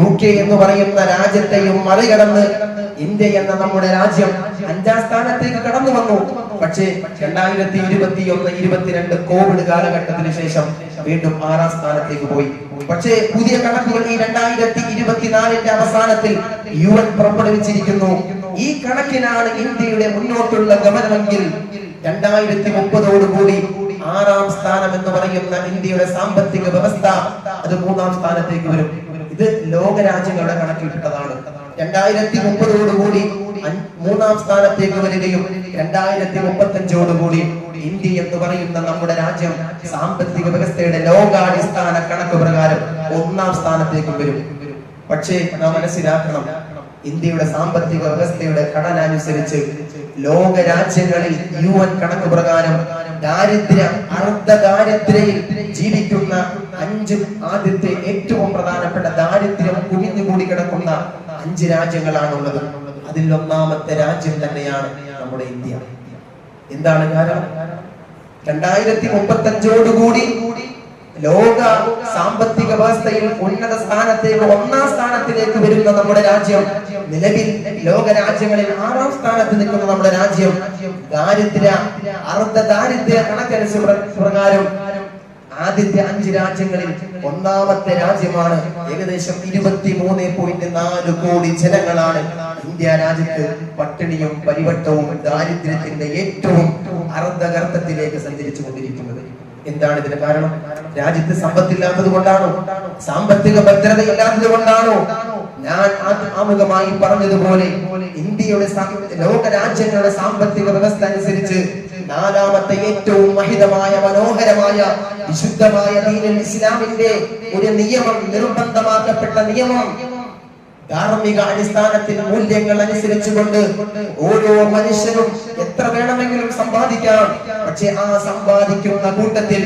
UK എന്ന് പറയുന്ന രാജ്യത്തെയും മറികടന്ന് ഇന്ത്യ എന്ന നമ്മുടെ രാജ്യം 5ാം സ്ഥാനത്തേക്ക് കടന്നു വന്നു. പക്ഷേ 2021-22 കോവിഡ് കാലഘട്ടത്തിന് ശേഷം വീണ്ടും 6ാം സ്ഥാനത്തേക്ക് പോയി. പക്ഷേ പുതിയ കണക്കുകൾ ഈ 2024 അവസാനത്തിൽ UN പുറപ്പെടുവിച്ചിരിക്കുന്നു. ഈ കണക്കിനാണ് ഇന്ത്യയുടെ മുന്നോട്ടുള്ള ഗമനമെങ്കിൽ 2030 6ാം സ്ഥാനം എന്ന് പറയുന്ന ഇന്ത്യയുടെ സാമ്പത്തിക വ്യവസ്ഥ അത് 3ാം സ്ഥാനത്തേക്ക് വരും. ഇത് ലോക രാജ്യങ്ങളുടെ കണക്കിൽപ്പെട്ടതാണ്. 2030 3ാം സ്ഥാനത്തേക്ക് വരികയും 2035 ഇന്ത്യ എന്ന് പറയുന്ന നമ്മുടെ രാജ്യം സാമ്പത്തിക വ്യവസ്ഥയുടെ ലോകാടിസ്ഥാന കണക്ക് പ്രകാരം 1ാം സ്ഥാനത്തേക്ക് വരും. പക്ഷേ നാം മനസ്സിലാക്കണം, ഇന്ത്യയുടെ സാമ്പത്തിക വ്യവസ്ഥയുടെ ഘടന അനുസരിച്ച് ലോക രാജ്യങ്ങളിൽ UN കണക്ക് പ്രകാരം അർദ്ധദാരിദ്ര്യയിൽ ജീവിക്കുന്ന 5 ആദ്യത്തെ ഏറ്റവും പ്രധാനപ്പെട്ട ദാരിദ്ര്യം കുമിഞ്ഞുകൂടി കിടക്കുന്ന 5 രാജ്യങ്ങളാണുള്ളത്. അതിൽ 1ാമത്തെ രാജ്യം തന്നെയാണ് നമ്മുടെ ഇന്ത്യ. എന്താണ് കാരണം? 2035 ലോക സാമ്പത്തിക വ്യവസ്ഥയിൽ ഉന്നത സ്ഥാനത്തേക്ക് 1ാം സ്ഥാനത്തിലേക്ക് വരുന്ന നമ്മുടെ രാജ്യം, നിലവിൽ ലോക രാജ്യങ്ങളിൽ 6ാം സ്ഥാനത്ത് നിൽക്കുന്ന നമ്മുടെ രാജ്യം അർദ്ധദാരിദ്ര്യ കണക്കനുസരിച്ച് പ്രകാരം ആദ്യത്തെ 5 രാജ്യങ്ങളിൽ 1ാമത്തെ രാജ്യമാണ്. ഏകദേശം 23.4 കോടി ജനങ്ങളാണ് ഇന്ത്യ രാജ്യത്ത് പട്ടിണിയും പരിവട്ടവും ദാരിദ്ര്യത്തിന്റെ ഏറ്റവും അർദ്ധഗർത്തത്തിലേക്ക് സഞ്ചരിച്ചു കൊണ്ടിരിക്കുന്നത്. എന്താണ് ഇതിന് കാരണം? രാജ്യത്ത് സമ്പത്തില്ലാത്തത് കൊണ്ടാണോ? സാമ്പത്തിക ഭദ്രത ഇല്ലാത്തത് കൊണ്ടാണോ? ഞാൻ ആമുഖമായി പറഞ്ഞതുപോലെ ഇന്ത്യയുടെ ലോക രാജ്യങ്ങളുടെ സാമ്പത്തിക വ്യവസ്ഥ അനുസരിച്ച് 4ാമത്തെ ഏറ്റവും മഹിതമായ മനോഹരമായ വിശുദ്ധമായ ദീനുൽ ഇസ്ലാമിന്റെ ഒരു നിയമം, നിർബന്ധമാക്കപ്പെട്ട നിയമം, ധാർമ്മിക അടിസ്ഥാനത്തിൽ മൂല്യങ്ങൾ അനുസരിച്ചുകൊണ്ട് ഓരോ മനുഷ്യനും എത്ര വേണമെങ്കിലും സമ്പാദിക്കാം. പക്ഷെ ആ സമ്പാദിക്കുന്ന കൂട്ടത്തിൽ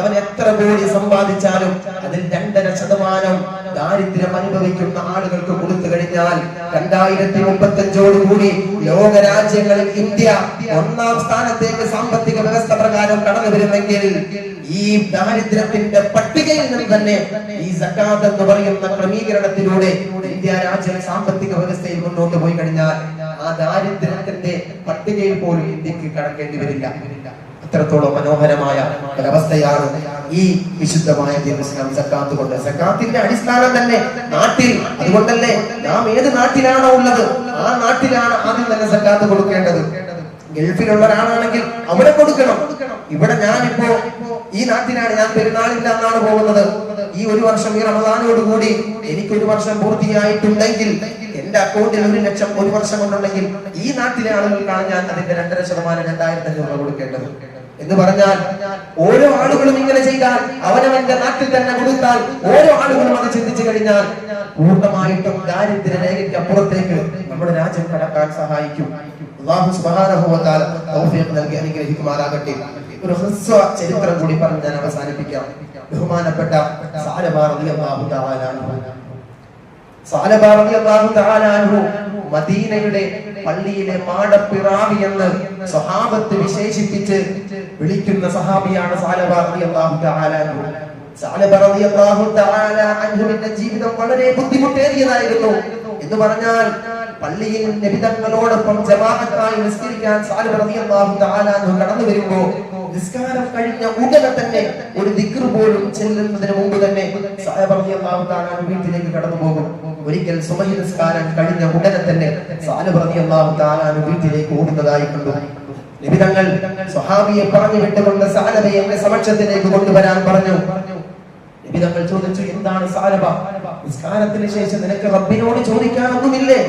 അവൻ എത്ര കോടി സമ്പാദിച്ചാലും അതിൽ 2.5% ദാരിദ്ര്യം അനുഭവിക്കുന്ന ആളുകൾക്ക് കൊടുത്തു കഴിഞ്ഞാൽ 2035 ലോക രാജ്യങ്ങളിൽ ഇന്ത്യ 1ാം സ്ഥാനത്തേക്ക് സാമ്പത്തിക വ്യവസ്ഥ പ്രകാരം കടന്നു വരുമെങ്കിൽ ഈ ദാരിദ്ര്യത്തിന്റെ പട്ടികയിൽ നിന്ന് തന്നെ ഈ സക്കാത്ത് എന്ന് പറയുന്ന ക്രമീകരണത്തിലൂടെ ഇന്ത്യ രാജ്യം സാമ്പത്തിക വ്യവസ്ഥയിൽ മുന്നോട്ട് പോയി കഴിഞ്ഞാൽ ആ ദാരിദ്ര്യത്തിന്റെ പട്ടികയിൽ പോലും ഇന്ത്യക്ക് കടക്കേണ്ടി വരില്ല. അത്രത്തോളം മനോഹരമായ ഒരവസ്ഥയാണ് ഈ വിശുദ്ധമായ ഇസ്ലാം സക്കാത്ത് കൊണ്ട്. സക്കാത്തിന്റെ അടിസ്ഥാനം തന്നെ നാട്ടിൽ. അതുകൊണ്ടല്ലേ നാം ഏത് നാട്ടിലാണോ ഉള്ളത് ആ നാട്ടിലാണ് ആദ്യം തന്നെ സക്കാത്ത് കൊടുക്കേണ്ടത്. ഗൾഫിലുള്ള ഒരാളാണെങ്കിൽ അവിടെ കൊടുക്കണം. ഇവിടെ ഞാനിപ്പോ ഈ നാട്ടിലാണ്, ഞാൻ പെരുന്നാളിന്റെ അന്നാണ് പോകുന്നത്. ഈ ഒരു വർഷം ഈ റമദാനോടുകൂടി എനിക്ക് 1 വർഷം പൂർത്തിയായിട്ടുണ്ടെങ്കിൽ എന്റെ അക്കൗണ്ടിൽ 1 ലക്ഷം 1 വർഷം കൊണ്ടുണ്ടെങ്കിൽ ഈ നാട്ടിലെ ആളുകൾക്കാണ് ഞാൻ അതിന്റെ 2.5% 2500 കൊടുക്കേണ്ടത്. എന്ന് പറഞ്ഞാൽ ഓരോ ആളുകളും ഇങ്ങനെ ചെയ്താൽ, അവനവന്റെ നാട്ടിൽ തന്നെ കൊടുത്താൽ, ഓരോ ആളുകളും അത് ചിന്തിച്ചു കഴിഞ്ഞാൽ പൂർണ്ണമായിട്ടും ദാരിദ്ര്യ രേഖയ്ക്ക് അപ്പുറത്തേക്ക് നമ്മുടെ രാജ്യം കടക്കാൻ സഹായിക്കും. അല്ലാഹു സുബ്ഹാനഹു വ തആല തൗഫീഖ് നൽകി അനുഗ്രഹിക്കുമാറാകട്ടെ. ഒരു ഹ്രസ്വ ചരിത്രം കൂടി പറഞ്ഞ് ഞാൻ അവസാനിപ്പിക്കാം. ബഹുമാനപ്പെട്ട സഅലബ റളിയല്ലാഹു തആല അൻഹു മദീനയുടെ പള്ളിയിലെ മാടപ്പിറാവി എന്ന് സ്വഹാബത്ത് വിശേഷിപ്പിച്ച് വിളിക്കുന്ന സഹാബിയാണ് സഅലബ റളിയല്ലാഹു തആല അൻഹു. സഅലബ റളിയല്ലാഹു തആല അൻഹുവിന്റെ ജീവിതം വളരെ ബുദ്ധിമുട്ടേറിയതായിരുന്നു. എന്ന് പറഞ്ഞാൽ പള്ളിയിൽ നബി തങ്ങളോടൊപ്പം ജമാഅത്തായി നിസ്കരിക്കാൻ സഅലബ റളിയല്ലാഹു തആല അൻഹു കടന്നു വരുമ്പോൾ നിസ്കാരം കഴിഞ്ഞ ഉടനെ തന്നെ ഒരു ദിക്ർ പോലും ചെല്ലുന്നതിന് മുമ്പ് തന്നെ സഅബ് റളിയല്ലാഹു തആല വീട്ടിലേക്ക് കടന്നു പോകും. ഒരിക്കൽ സുബഹി നിസ്കാരം കഴിഞ്ഞ ഉടനെ തന്നെ സഅബ് റളിയല്ലാഹു തആല വീട്ടിലേക്ക് ഓടുന്നതായി കണ്ടു. നബി തങ്ങൾ സ്വഹാബിയെ പറഞ്ഞു വിട്ടുകൊണ്ട് സഅലബയെ എന്റെ സമക്ഷത്തിലേക്ക് കൊണ്ടുവരാൻ പറഞ്ഞു. നബി തങ്ങൾ ചോദിച്ചു, എന്താണ് സഅലബ, നിസ്കാരത്തിന് ശേഷം നിനക്ക് റബ്ബിനോട് ചോദിക്കാനൊന്നുമില്ലേ?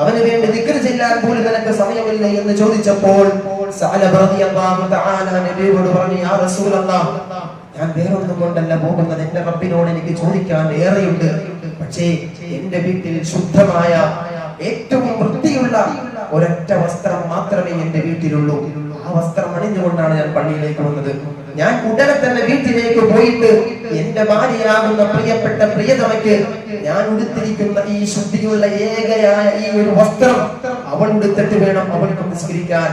അവന് വേണ്ടി ദിക്ർ ചെല്ലാൻ പോലും നിനക്ക് സമയമില്ലേ എന്ന് ചോദിച്ചപ്പോൾ സഅലബ റളിയല്ലാഹു തആല നബിയോട് പറഞ്ഞു, യാ റസൂലല്ലാഹ്, ഞാൻ വേറൊന്നും കൊണ്ടല്ല പോകുന്നത്, എന്റെ റബ്ബിനോട് എനിക്ക് ചോദിക്കാൻ ഏറെയുണ്ട്. പക്ഷേ എന്റെ വീട്ടിൽ ശുദ്ധമായ ഏറ്റവും വൃത്തിയുള്ള ഒരൊറ്റ വസ്ത്രം മാത്രമേ എന്റെ വീട്ടിലുള്ളൂ. ആ വസ്ത്രം അണിഞ്ഞുകൊണ്ടാണ് ഞാൻ പള്ളിയിലേക്ക് വന്നത്. ഞാൻ ഉടനെ തന്നെ വീട്ടിലേക്ക് പോയിട്ട് എന്റെ ഭാര്യയാകുന്ന പ്രിയപ്പെട്ട പ്രിയതമയ്ക്ക് ഞാൻ ഉടുത്തിരിക്കുന്ന ഈ ശുദ്ധിയുള്ള ഏകയായ ഈ ഒരു വസ്ത്രം അവൾ ഉടുത്തിട്ട് വേണം അവൾക്ക് നിസ്കരിക്കാൻ.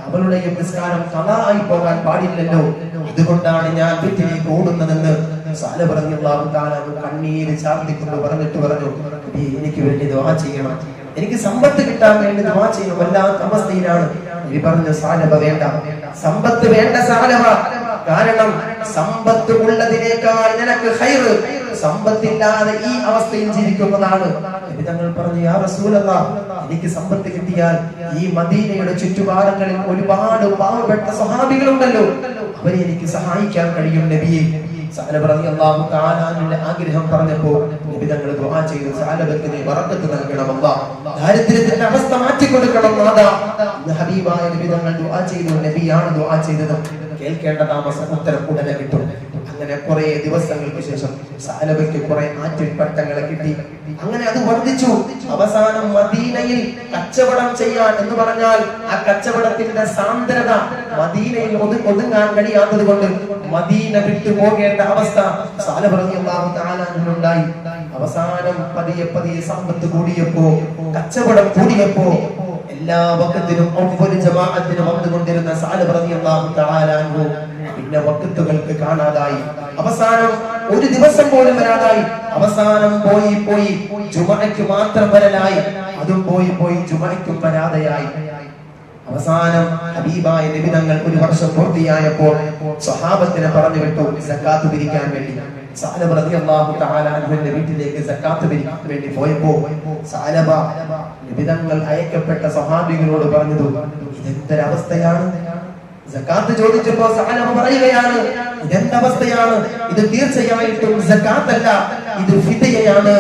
അവളുടെ നിസ്കാരം ഖളായി പോകാൻ പാടില്ലല്ലോ. അതുകൊണ്ടാണ് ഞാൻ വീട്ടിലേക്ക് ഓടുന്നതെന്ന് സഅലബ റളിയല്ലാഹു തആല കണ്ണീര് ചാർത്തിക്കൊണ്ട് പറഞ്ഞിട്ട് പറഞ്ഞു, എനിക്ക് വേണ്ടി ദുആ ചെയ്യണം, എനിക്ക് സമ്പത്ത് കിട്ടാൻ വേണ്ടി ദുആ ചെയ്യണം. വല്ലാത്ത അവസ്ഥയിലാണ്. നബി പറഞ്ഞു, സഅലബ വേണ്ട, സമ്പത്ത് വേണ്ട സഅലബ, കാരണം സമ്പത്ത് ഉള്ളതിനേക്കാൾ നിനക്ക് ഖൈറ് സമ്പത്തില്ലാതെ ഈ അവസ്ഥയിൽ ജീവിക്കുന്നതാണ്. നബി തങ്ങൾ പറഞ്ഞു, യാ റസൂലല്ലാഹ്, എനിക്ക് സമ്പത്ത് കിട്ടിയാൽ ഈ മദീനയുടെ ചുറ്റുപാടങ്ങളിൽ ഒരുപാട് പാവപ്പെട്ട സ്വഹാബികളുണ്ടല്ലോ, അവരെ എനിക്ക് സഹായിക്കാൻ കഴിയും നബിയെ. സഅലബ റളിയല്ലാഹു തആല അൻഹുവിന്റെ ആഗ്രഹം പറഞ്ഞപ്പോൾ നബി തങ്ങൾ ദുആ ചെയ്തു, സഅലബക്ക് നീ ബറക്കത്ത് നൽകണം അല്ലാഹ്, ദാരിദ്ര്യത്തിന്റെ അവസ്ഥ മാറ്റി കൊടുക്കണം നാഥാ. ഹബീബായ നബി തങ്ങൾ ദുആ ചെയ്തു. നബിയാണ് ദുആ ചെയ്തത്. കേൾക്കേണ്ട താമസം ഉത്തരം ഉടനെ കിട്ടും. അങ്ങനെ കുറെ ദിവസങ്ങൾക്ക് ശേഷം സഅലബയ്ക്ക് കുറെ ആറ്റിൽ പട്ടങ്ങളെ കിട്ടി. അങ്ങനെ അത് വർദ്ധിച്ചു. അവസാനം മദീനയിൽ കച്ചവടം ചെയ്യാൻ എന്ന് പറഞ്ഞാൽ ആ കച്ചവടത്തിന്റെ സാന്ദ്രത മദീനയിൽ ഒതുങ്ങാൻ കഴിയാത്തത് കൊണ്ട് മദീന വിട്ടു പോകേണ്ട അവസ്ഥ സഅലബ റളിയല്ലാഹു തആല അൻഹുണ്ടായി. അവസാനം പതിയെ പതിയെ സമ്പത്ത് കൂടിയപ്പോ, കച്ചവടം കൂടിയപ്പോ എല്ലാ വഖത്തിലും ഒവ്വൊരു ജമാഅത്തിനും വന്നുകൊണ്ടിരുന്ന സഅലബ റളിയല്ലാഹു തആല അൻഹു പിന്നെ വഖത്തുകൾക്ക് കാണാതായി. അവസാനം ഒരു ദിവസം പോലും വരാതായി. അവസാനം പോയി ജുമഅയ്ക്ക് മാത്രം വരലായി. അതും പോയി ജുമഅയ്ക്കും വരാതെയായി. അവസാനം ഹബീബായ നബി തങ്ങൾ ഒരു വർഷം പൂർത്തിയായപ്പോൾ സ്വഹാബത്തിനെ പറഞ്ഞു വിട്ടു സക്കാത്ത് പിരിക്കാൻ വേണ്ടി. സഅലബ റളിയല്ലാഹു തആല അൻഹുവിന്റെ വീട്ടിലേക്ക് സക്കാത്ത് പിരിക്കാൻ വേണ്ടി പോയപ്പോൾ സഅലബ നബി തങ്ങൾ അയക്കപ്പെട്ട സ്വഹാബികളോട് പറഞ്ഞത്, ഇതെന്തൊരവസ്ഥയാണ്? സക്കാത്ത് ചോദിച്ചപ്പോൾ സഅലബ പറയുകയാണ്, ഇതെന്തവസ്ഥയാണ്? ഇത് തീർച്ചയായിട്ടും സക്കാത്തല്ല, ഇത് ഫിദയാണ്,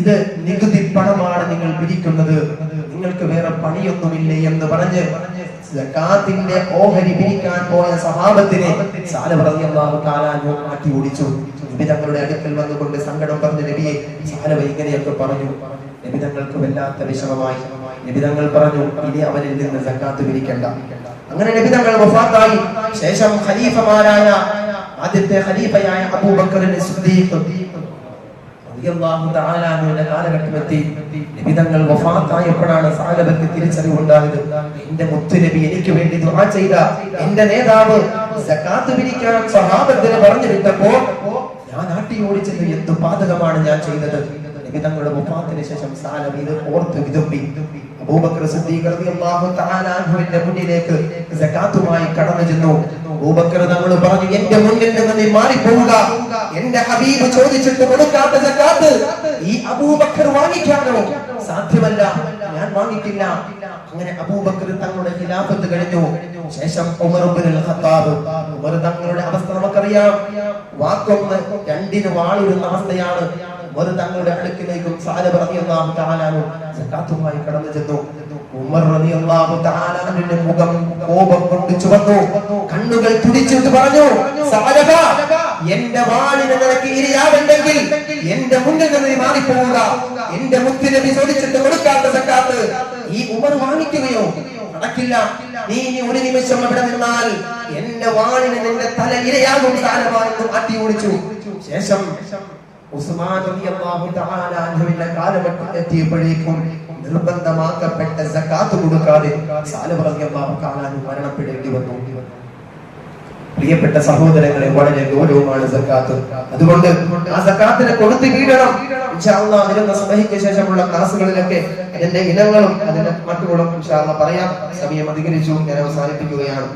ഇത് നികുതി പണമാണ് നിങ്ങൾ പിരിക്കുന്നത്, നിങ്ങൾക്ക് വേറെ പണിയൊന്നുമില്ലേ എന്ന് പറഞ്ഞ് സക്കാത്തിന്റെ ഓഹരി പിരിക്കാൻ പോയ സഹാബത്തിനെ സഅലബ റളിയല്ലാഹു തആല അൻഹു മാറ്റി ഓടിച്ചു. നബി തങ്ങളുടെ അടുക്കൽ വന്നുകൊണ്ട് സങ്കടം പറഞ്ഞു, നബിയെ, സഅലബ ഇങ്ങനെയൊക്കെ പറഞ്ഞു. നബി തങ്ങൾക്ക് വല്ലാത്ത വിഷമമായി. നബി തങ്ങൾ പറഞ്ഞു, ഇനി അവനിൽ നിന്ന് സക്കാത്ത് പിരിക്കണ്ട. അങ്ങനെ നബി തങ്ങൾ വഫാത്തായി. ശേഷം ഖലീഫമാരായ ആദ്യത്തെ ഖലീഫയായ അബൂബക്കർ സിദ്ദീഖ് റളിയല്ലാഹു തആല അൻഹുവിന്റെ കാലഘട്ടമെത്തി. നബി തങ്ങൾ വഫാത്തായപ്പോഴാണ് സഅലബക്ക് തിരിച്ചറിവുണ്ടായത്. എന്റെ മുത്തു നബി എനിക്ക് വേണ്ടി ദുആ ചെയ്ത എന്റെ നേതാവ് സക്കാത്ത് പിരിക്കാൻ സ്വഹാബത്തിനെ പറഞ്ഞു വിട്ടപ്പോൾ ഞാൻ നാട്ടി ഓടിച്ചത് എന്ത് പാതകമാണ് ഞാൻ ചെയ്തത്. നബി തങ്ങളുടെ വഫാത്തിന് ശേഷം സഅലബ ഇത് ഓർത്ത് വിതുമ്പി. അബൂബക്കർ സിദ്ദീഖ് റളിയല്ലാഹു തആല അൻഹുവിന്റെ മുന്നിലേക്ക് സകാത്തുമായി കടന്നു ചെന്നു. അബൂബക്കർ തങ്ങൾ പറഞ്ഞു, എന്റെ മുന്നിൽ നിന്ന് നീ മാറി പോവുക. എന്റെ ഹബീബ് ചോദിച്ചിട്ട് കൊടുക്കാത്ത സകാത്ത് ഈ അബൂബക്കർ വാങ്ങിക്കാനോ? സാധ്യമല്ല, ഞാൻ വാങ്ങിക്കില്ല. അങ്ങനെ അബൂബക്കർ തങ്ങളുടെ ഖിലാഫത്ത് കഴിഞ്ഞു. ശേഷം ഉമർ ഇബ്നുൽ ഖത്താബ്, ഉമർ തങ്ങളുടെ അവസ്ഥ നമുക്കറിയാം. വാക്കൊന്ന് രണ്ടിന് വാളിടുന്ന അവസ്ഥയാണ്. ഉമർ തങ്ങളുടെ അടുക്കിലേക്കും സഅലബ റളിയല്ലാഹു തആല അൻഹു സകാത്തുമായി കടന്നു ചെന്നു. ഉമർ റളിയല്ലാഹു തആല അൻഹുവിന്റെ മുഖം കോപം കൊണ്ട് ചുവന്നു. കണ്ണുകൾ തുടിച്ചിട്ട് പറഞ്ഞു, സഅലബ, എന്റെ വാളിനെ നിനക്ക് ഇരയാവണ്ടെങ്കിൽ എന്റെ മുന്നിൽ നിന്ന് മാറി പോവുക. എന്റെ മുത്തുനബി ചോദിച്ചിട്ട് കൊടുക്കാത്ത സക്കാത്ത് ഈ ഉമർ വാങ്ങിക്കുകയോ? നടക്കില്ല. നീ ഒരു നിമിഷം അവിടെ നിന്നാൽ എന്റെ വാളിന് നിന്റെ തല ഇരയാകും സഅലബ എന്ന് മാറ്റി ഓടിച്ചു. ശേഷം ഉസ്മാൻ റളിയല്ലാഹു തആല അൻഹുവിന്റെ കാലഘട്ടം എത്തിയപ്പോഴേക്കും നിർബന്ധമാക്കപ്പെട്ട സകാത്ത് കൊടുക്കാതെ സഅലബ റളിയല്ലാഹു തആല അൻഹു മരണപ്പെടേണ്ടി വന്നു. പ്രിയപ്പെട്ട സഹോദരങ്ങളെ, വളരെ ഗൗരവമാണ് സകാത്ത്. അതുകൊണ്ട് ആ സകാത്തിനെ കൊടുത്തു വീഴണം. ഇൻഷാ അല്ലാഹ് വരുന്ന സുബഹിക്ക് ശേഷമുള്ള ക്ലാസുകളിലൊക്കെ അതിന്റെ ഇനങ്ങളും അതിന്റെ മറ്റുകളും ഇൻഷാ അല്ലാഹ് പറയാം. സമയം അധികരിച്ചു, ഞാൻ അവസാനിപ്പിക്കുകയാണ്.